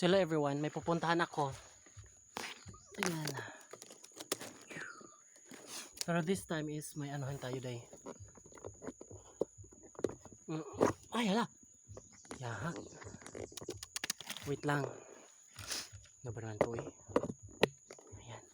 So hello everyone, may pupuntahan ako. Ayan. Pero this time is may anuhan tayo day. Ay hala. Yahak. Wait lang. Nabaran to eh. Ayan.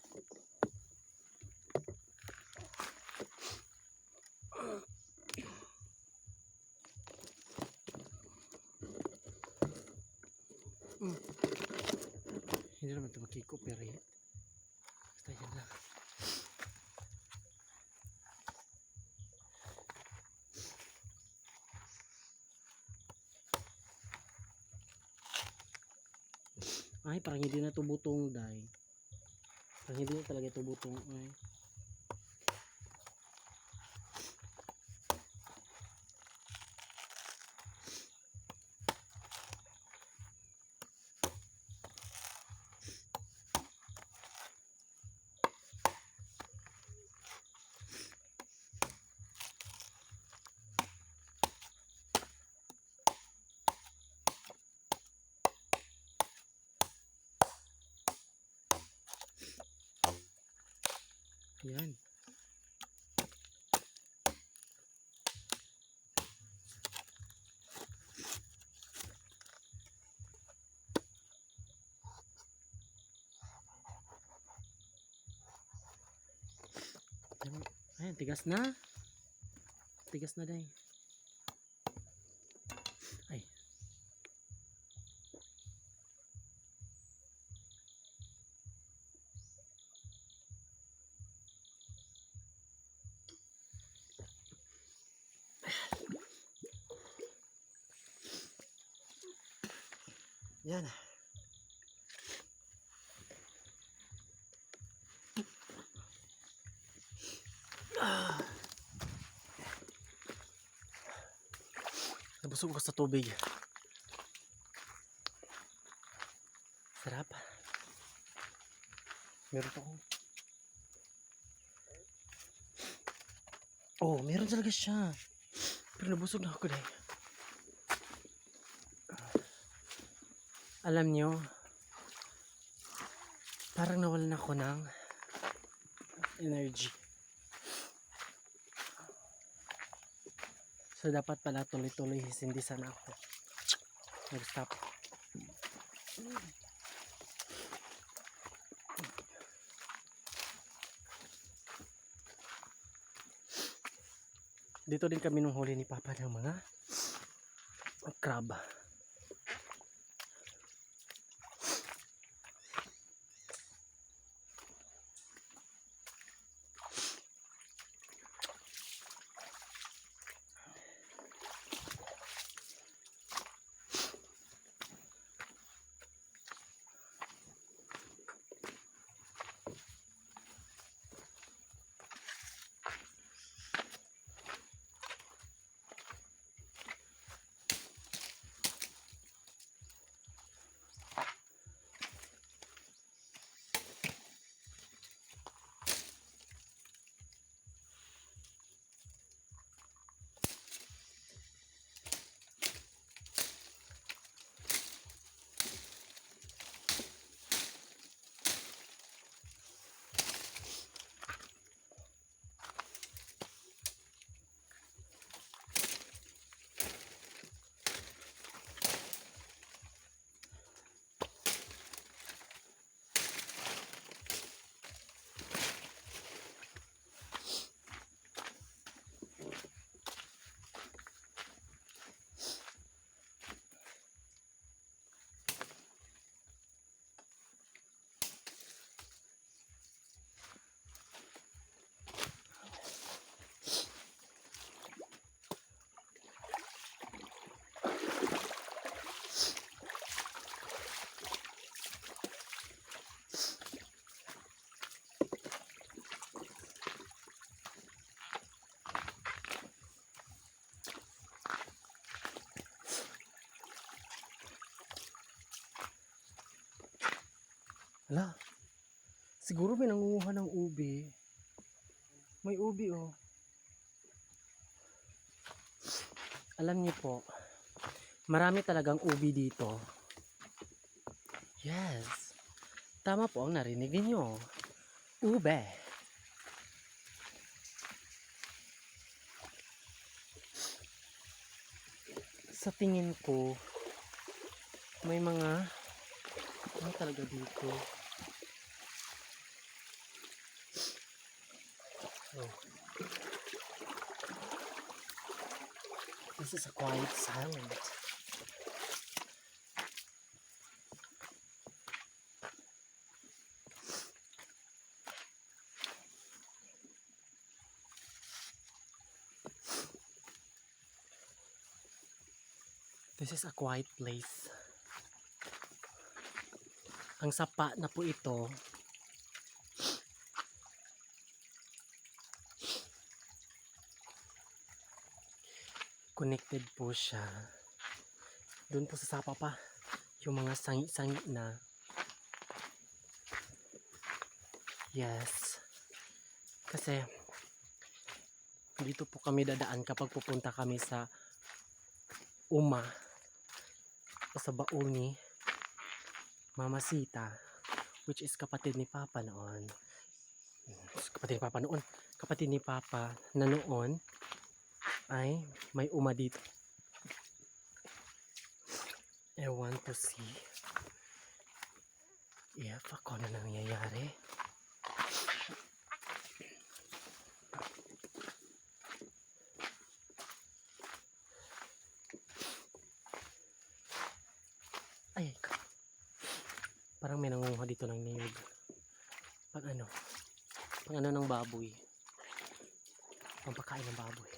Hindi naman ito makikopyright. Basta yan lang. Ay, parang hindi na ito butong day. Parang hindi na talaga ito butong ay. Yan. Ayan, tigas na. Tigas na day. Ay. Yan. Nabusog ko sa tubig. Sarap. Meron pa akong. Oh, meron talaga siya. Pero nabusog na ako dahil. Alam nyo, parang nawalan ako ng energy. So dapat pala tuloy-tuloy, hindi sana ako nag-stop. Dito din kami nung huli ni Papa ng mga crab. Hala, siguro may nangunguha ng ubi. May ubi oh. Alam niyo po, marami talagang ubi dito. Yes. Tama po ang narinig ninyo. Ube. Sa tingin ko, may mga ano talaga dito. Oh. This is a quiet silent. This is a quiet place. Ang sapa na po ito. Connected po siya. Doon po sa sapa pa. Yung mga sangi-sangi na. Yes. Kasi dito po kami dadaan kapag pupunta kami sa Uma o sa baon ni Mama Sita, which is kapatid ni Papa noon. Kapatid ni Papa na noon ay may Uma dito. I want to see if ako na nangyayari. Ay, parang may nangunguha dito ng niyog. Pag ano ng baboy. Pampakain ng baboy.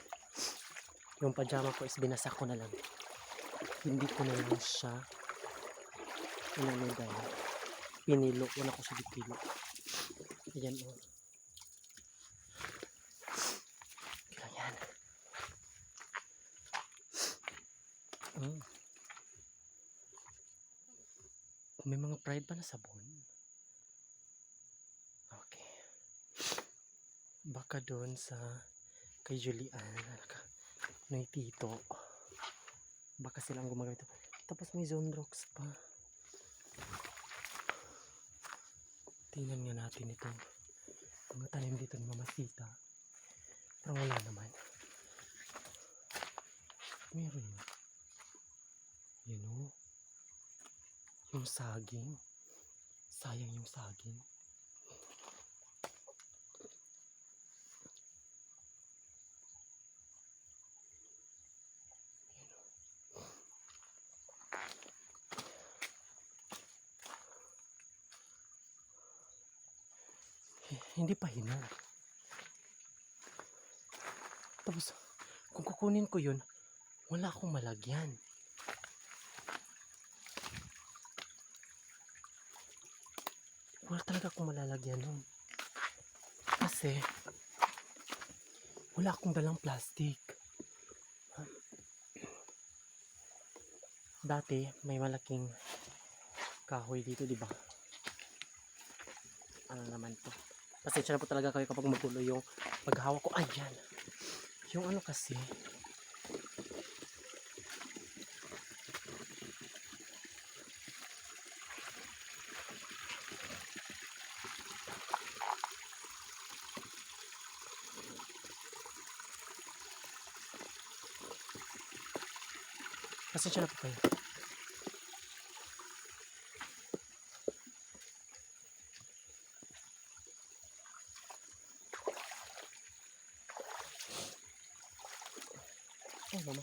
Yung pajama ko is binasak ko na lang. Hindi ko na lang siya inanugay. Pinilo. Wala ko siya dipilo. Ayan o. Kailan yan. May mga pride pa na sabon. Okay. Baka doon sa kay Julian. May tito. Baka silang gumagamit. Tapos may Zonrox pa. Tingnan nga natin ito. Mga tanim dito ni Mama Sita. Pero wala naman. Meron. Yan o. Yung saging. Sayang yung saging. Hindi pa hinog. Tapos, kung kukunin ko yun, wala akong malagyan. Wala talaga akong malalagyan nun. Kasi, wala akong dalang plastic. Dati, may malaking kahoy dito, di ba? Ano naman to? Pasensya na po talaga kayo kapag magulo yung paghawak ko. Ayan. Yung ano kasi, pasensya na po kayo. Ay, mama.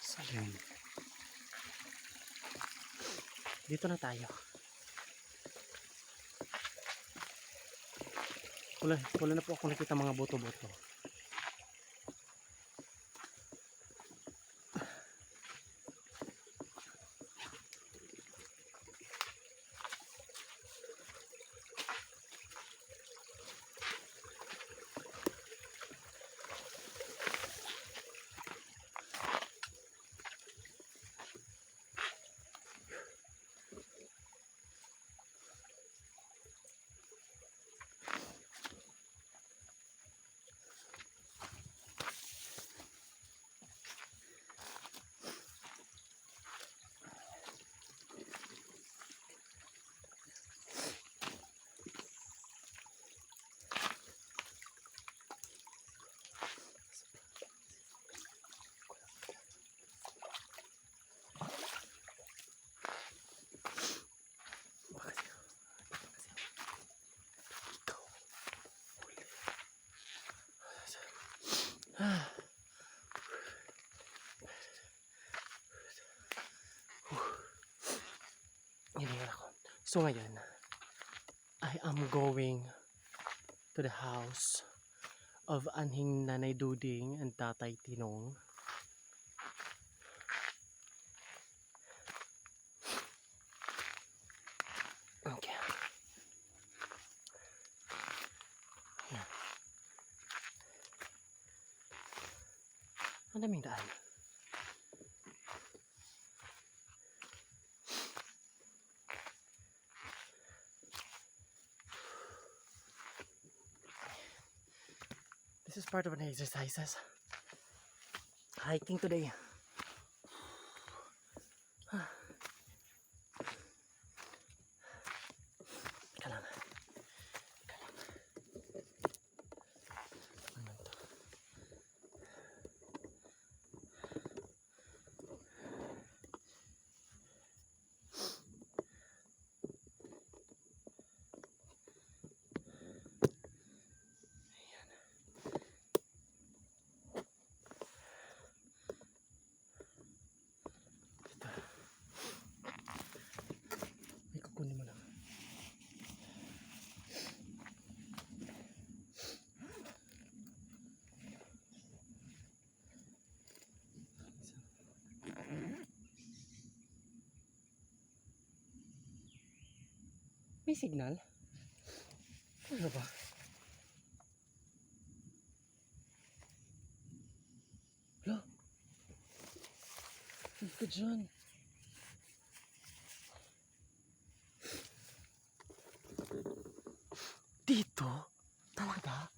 So, yun. Dito na tayo. Wala na po ako nakita mga boto-boto. Hinihinga ako. So ngayon, I am going to the house of Anhing Nanay Duding and Tatay Tinong. Okay. Yan. Ang daming daan. This is part of an exercises. Hiking today. Teka lang. Ano to? May kukunin mo lang. May signal? Ano ba? Hala? Hindi ka dyan. Dito? Talaga?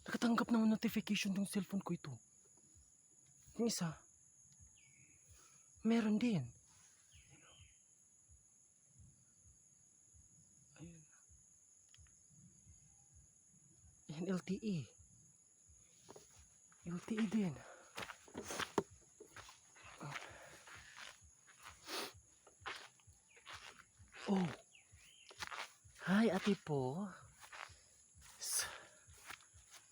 Nakatanggap ng notification ng cellphone ko ito. Yung isa, meron din. Ayun. Ayan, LTE. LTE din. Oh. Hi, Ate Po.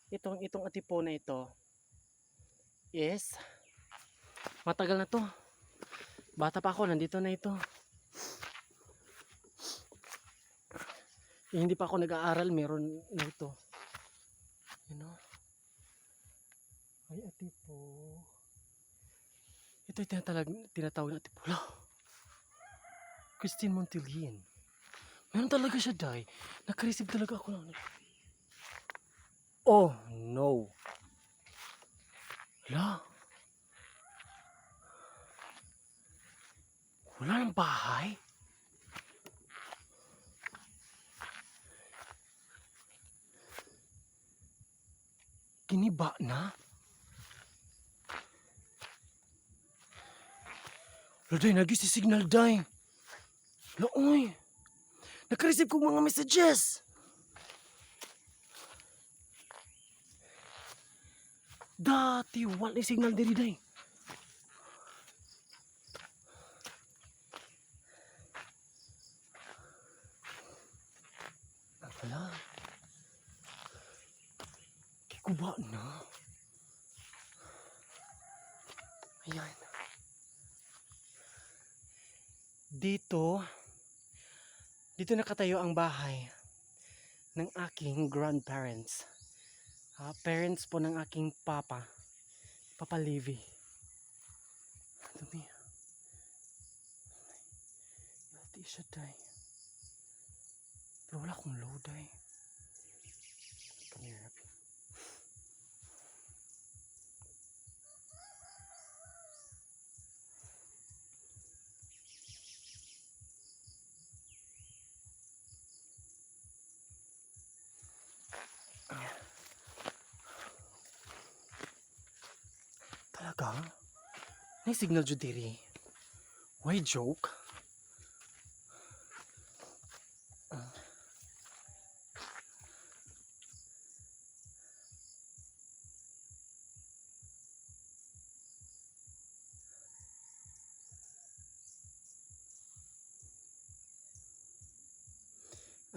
Itong Ate Po na ito is matagal na to. Bata pa ako, nandito na ito. Hindi pa ako nag-aaral, meron na ito. You know? Ay, Ate Po. Ito yung tinatawag na Ate Po. Christine Montillien. Meron talaga siya, Day. Naka-receive talaga ako ng... Oh, no. Wala. Wala ng bahay? Giniba na? Wala, Day. Nag-signal, Day. Laoy. Naka-receive kong mga messages. Dati, wala signal diri, Day. Wala. Kikuba na. Ayan. Dito nakatayo ang bahay ng aking grandparents. Parents po ng aking Papa Levi. Dumi. Hindi siya, Day. Pero wala akong load, Day. Come here, Happy. Talaga? May signal dyan diri. Why joke?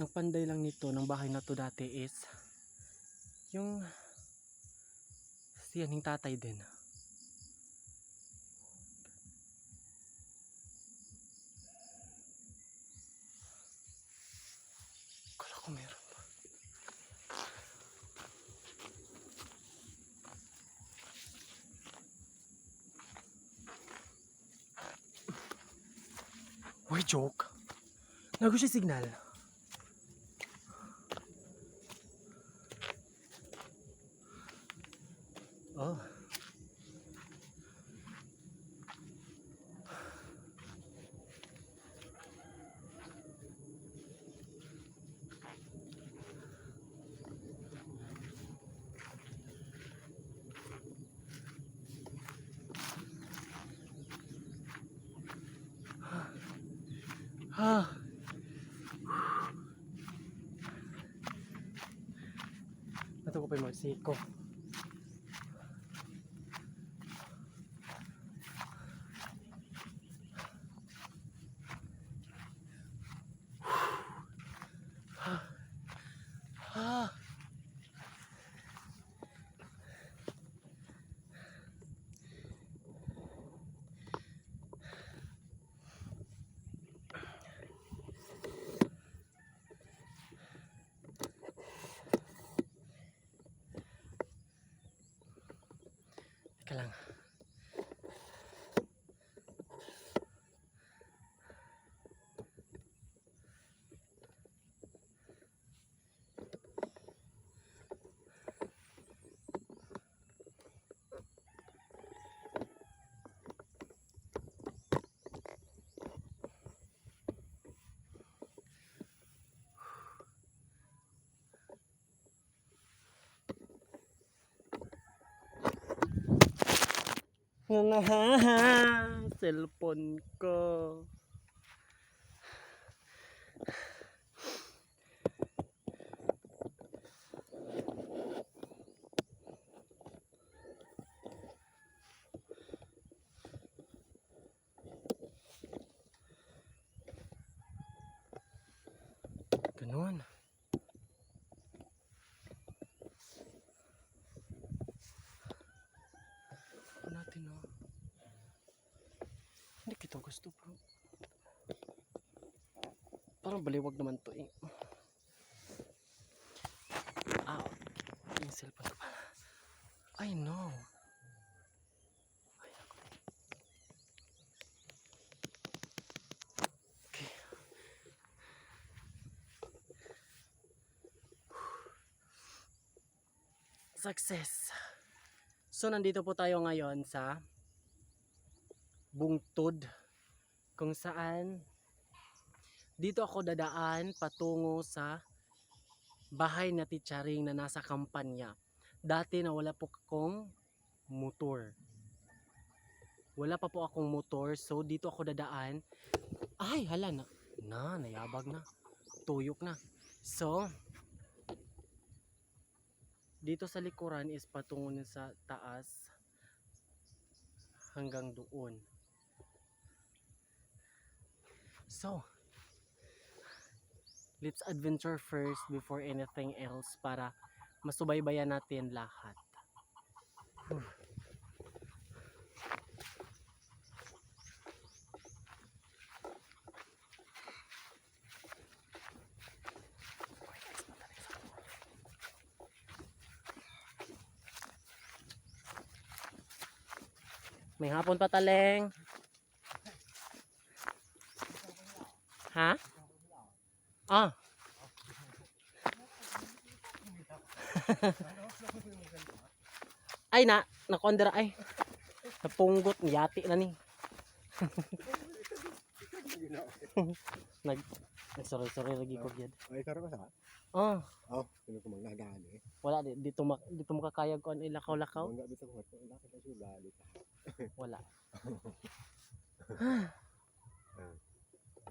Ang panday lang nito ng bahay na to dati is yung siyaning tatay din. Kala ko meron pa. Uy, joke. Nago siya signal. Oh. Ha. Nato ko pa yung magsiko. Ha. Teka lang. Cellphone ko. Ganun. Natin oh. Hindi kita gusto bro. Parang baliwag naman to eh. Ah, yung cellphone ko pala. I know. Ay, ako. Okay. Success. So nandito po tayo ngayon sa Bungtod, kung saan dito ako dadaan patungo sa bahay na Teacharing na nasa kampanya. Dati na wala po akong motor. Wala pa po akong motor, so dito ako dadaan. Ay, hala na. Nayabag na. Tuyok na. So, dito sa likuran is patungo na sa taas hanggang doon. So, let's adventure first before anything else para masubaybayan natin lahat. May hapon pa taleng. Ha? Ah. Ay nakondera ay. Napunggot yati na ni. Sorry lagi ko gyud. Ay karo ka sa? Oh. Oh, sino ko magnagaan eh. Wala dito makakayag ko ang ilakaw-lakaw. Enggak bisa ko ko lakad sa sudah dito. Wala.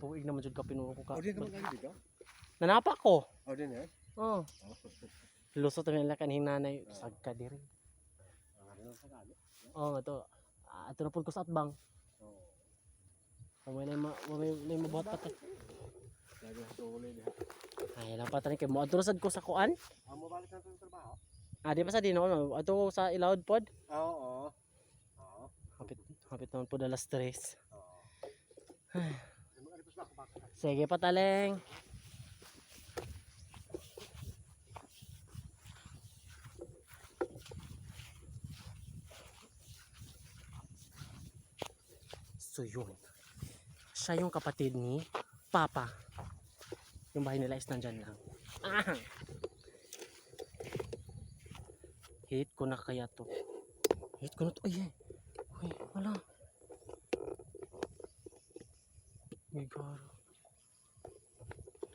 Tuig naman jud ka pinuro ko ka. Oh, din ka magani dito? Nanapa ko. Oh, din eh. Oh. Lusot na nila kanhin nanay sagka diri. Oh, ato. Ato na pud ko sa atbang. Oh. May mabuhat pa ta. Lagi sa tuloy diha. Ay Ay, lang pa kay mo. Adto sad ko sa kuan. Mo balik na sa trabaho? Di pa sa dino no. Adto sa Ilawod pod. Oo. Oo. Hapit hapit naman pod alas 3. Oo. Mag-alipos na ako baka. Sige pataleng. So yun. Siya yung kapatid ni Papa. Yung bahay nila is nandyan lang. Ah! Hate ko na kaya to. Hate ko na to. Ay, ay, wala.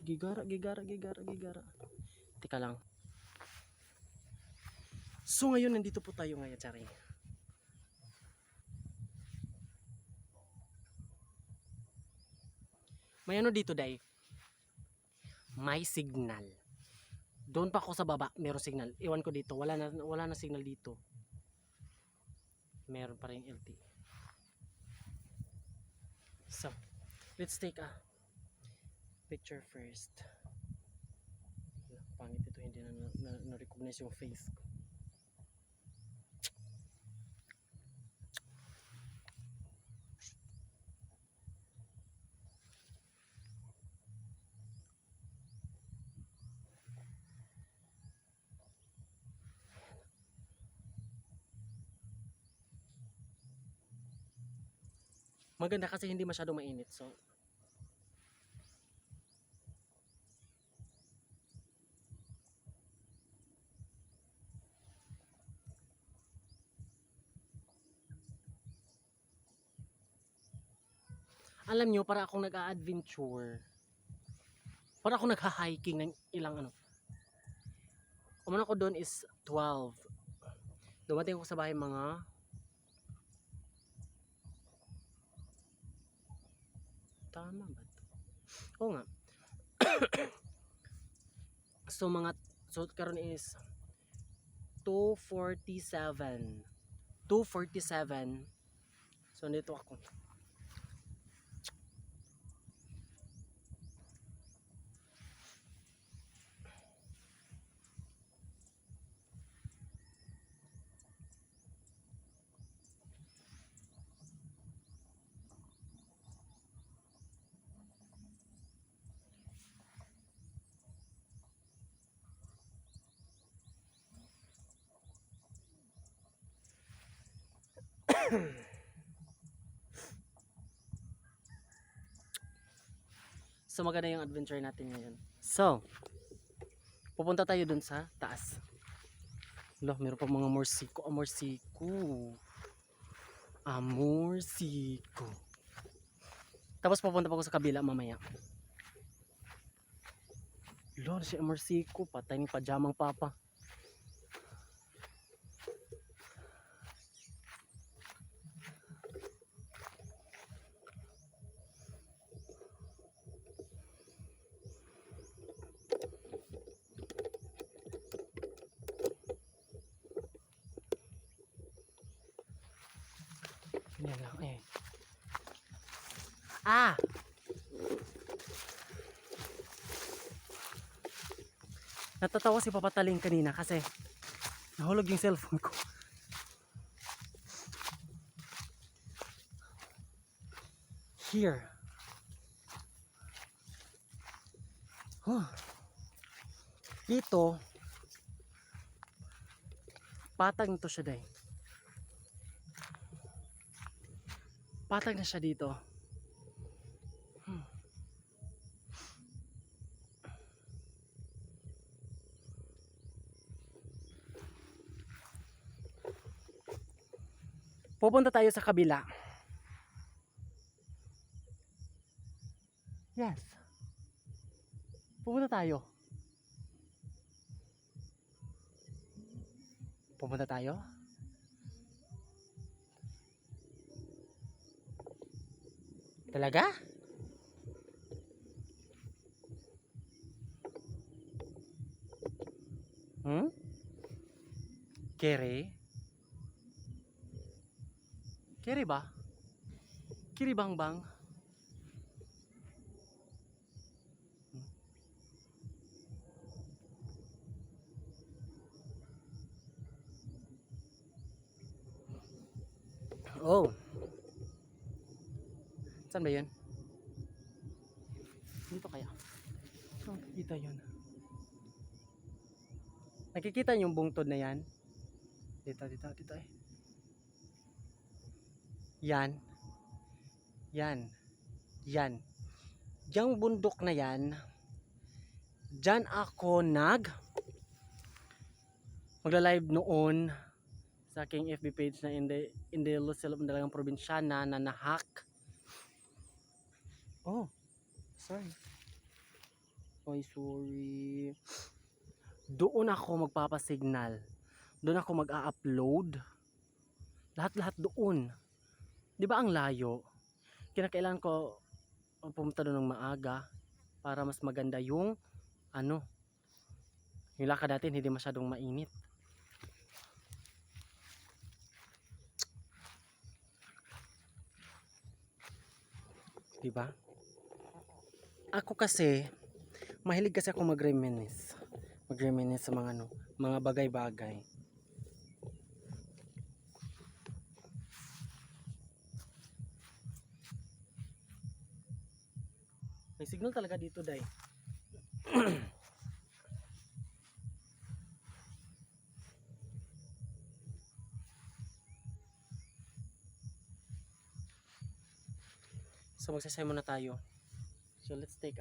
Gigara. Teka lang. So ngayon, nandito po tayo ngayon, Charing. May ano dito, Day? May signal. Doon pa ako sa baba, meron signal. Iwan ko dito, wala na signal dito. Meron pa rin LTE. So, let's take a picture first. Pangit ito, hindi na recognize yung face ko. Maganda kasi hindi masyado mainit. So, alam nyo, para akong nag-a-adventure. Para akong nagha-hiking ng ilang ano. Umano ko doon is 12. Dumating ako sa bahay mga tama ba to? Oo nga. So karon is 2:47. 2:47. So nito ako. So maganda yung adventure natin ngayon. So, pupunta tayo dun sa taas. Loh, meron pa mga amorsiko. Tapos pupunta pa ako sa kabila mamaya. Loh, si amorsiko, patay ni pajamang papa. Yan lang eh. Natatawa si Papa Taling kanina kasi nahulog yung cellphone ko. Here. Dito patag nito siya day. Patag na siya dito. Pupunta tayo sa kabila. Yes. Pupunta tayo. Pupunta tayo. Talaga? Kere? Kere ba? Kiri bang bang? Oh, saan ba yun? Dito kaya? Saan nakikita yun? Nakikita niyo yung bungtod na yan? Dito eh. Yan. Yan. Yan. Yang bundok na yan, dyan ako magla-live noon sa aking FB page na in the Lucelo Mandalagang Probinsyana na nahack. Oh, sorry. Oy, sorry. Doon ako magpapasignal. Doon ako mag-a-upload. Lahat-lahat doon. 'Di ba ang layo? Kinakailangan ko pumunta doon ng maaga para mas maganda yung yung lakad natin hindi masyadong mainit. Diba? Ako kasi mahilig kasi ako mag-reminisce sa mga bagay-bagay. May signal talaga dito, Day. So magsasay muna tayo. So let's take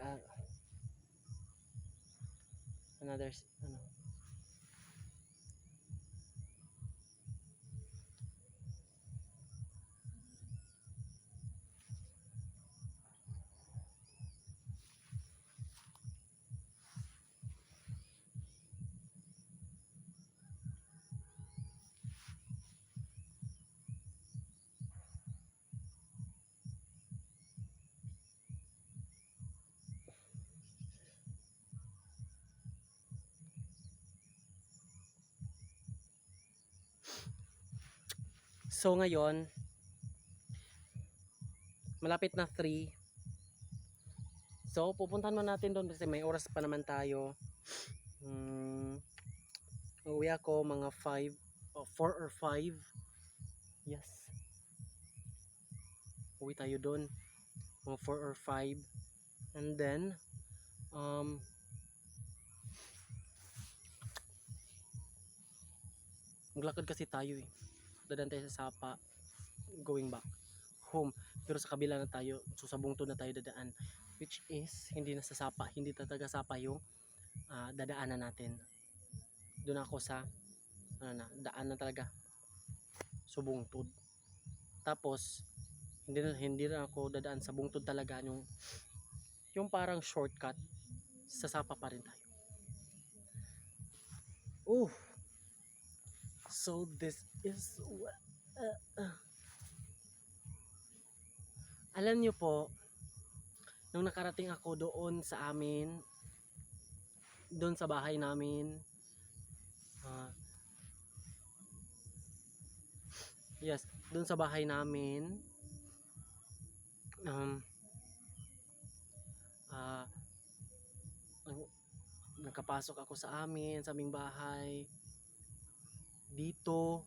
another So ngayon malapit na 3. So pupuntahan mo natin doon kasi may oras pa naman tayo. Uwi ako mga 4 or 5. Yes. Uwi tayo doon mga 4 or 5. And then maglakad kasi tayo eh. Dadaan tayo sa Sapa going back home. Pero sa kabila na tayo, so sa Bungtod na tayo dadaan, which is hindi na sa Sapa, hindi talaga Sapa yung dadaanan natin. Doon ako sa daan na talaga sa Bungtod. Tapos hindi na ako dadaan sa Bungtod talaga, yung parang shortcut, sa Sapa pa rin tayo. So this is alam niyo po, nung nakarating ako doon sa amin, doon sa bahay namin, yes, doon sa bahay namin, nakapasok ako sa aming bahay. Dito,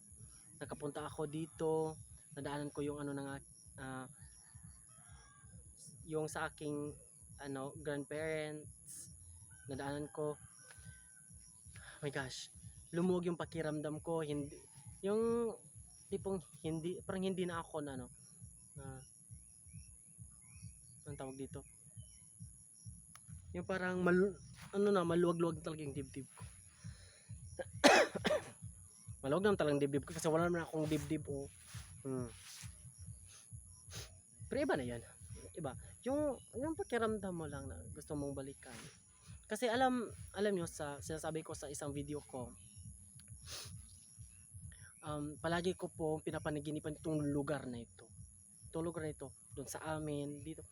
nakapunta ako dito, nadaanan ko yung yung sa aking grandparents, nadaanan ko. Oh my gosh, lumuwag yung pakiramdam ko, hindi yung tipong parang hindi na ako anong tawag dito, yung parang maluwag-luwag talaga yung dibdib ko. Maluwag naman talagang dibdib ko kasi wala naman akong dibdib pero iba na yan, iba yung pakiramdam mo lang na gusto mong balikan. Kasi alam nyo, sa sinasabi ko sa isang video ko, palagi ko po pinapanaginipan itong lugar na ito doon sa amin dito.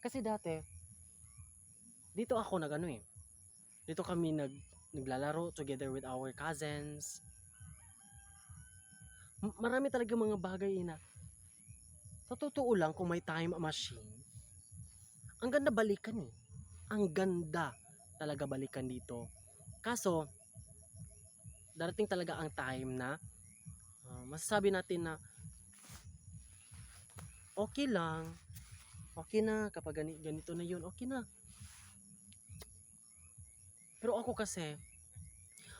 Kasi dati dito ako dito kami naglalaro together with our cousins. Marami talaga mga bagay na sa totoo lang, kung may time machine, ang ganda balikan eh. Ang ganda talaga balikan dito. Kaso darating talaga ang time na masasabi natin na okay lang. Okay na kapag ganito na yun, okay na. Pero ako kasi,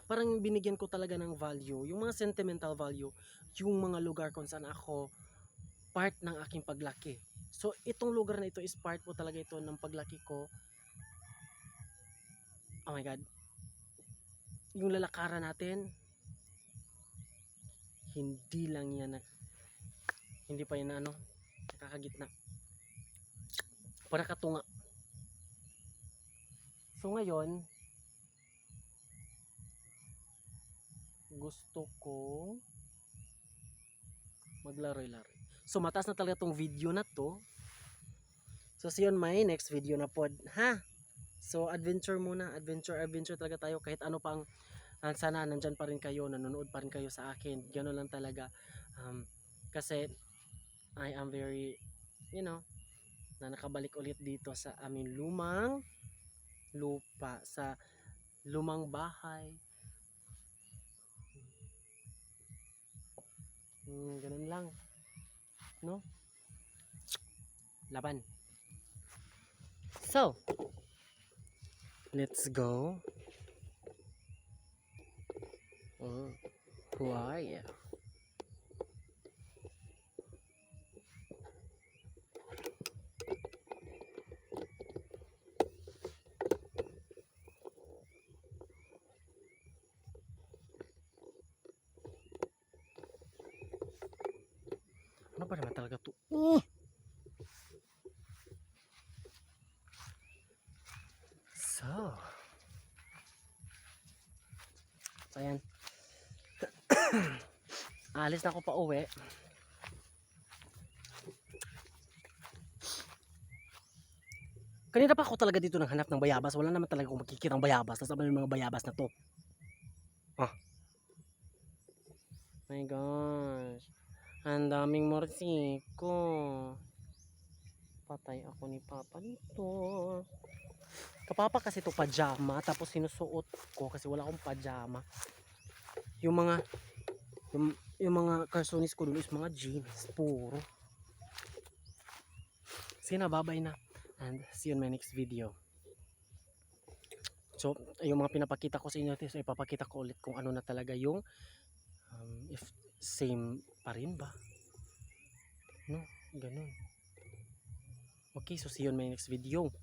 parang binigyan ko talaga ng value, yung mga sentimental value, yung mga lugar kung saan ako part ng aking paglaki. So, itong lugar na ito is part po talaga ito ng paglaki ko. Oh my God. Yung lalakaran natin, hindi lang yan, hindi pa yan ano, nakakagitna. Para katunga. So, ngayon, gusto ko maglaro-laro. So, matas na talaga tong video na to. So, see you on my next video na pod. Ha? So, adventure muna. Adventure talaga tayo. Kahit ano pang sana nandyan pa rin kayo, nanonood pa rin kayo sa akin. Gano'n lang talaga. Kasi, I am very, you know, na nakabalik ulit dito sa aming lumang lupa. Sa lumang bahay. Ganun lang. No? Laban. So, let's go. Who are you? Ano ba naman talaga to? So, ayan. Alis na ako pa uwi. Kanina pa ako talaga dito naghanap ng bayabas. Wala naman talaga akong makikita ng bayabas. Nasaan yung mga bayabas na to? My gosh. Ang daming morsiko. Patay ako ni Papa dito. Kapapa kasi to pajama. Tapos sinusuot ko kasi wala akong pajama. Yung mga yung mga carsonis ko dun is mga jeans. Puro. Sige na, babay na. And see you in my next video. So, yung mga pinapakita ko sa inyo, so ipapakita ko ulit kung ano na talaga yung if same pa rin ba? No, ganun. Okay, so see you in my next video.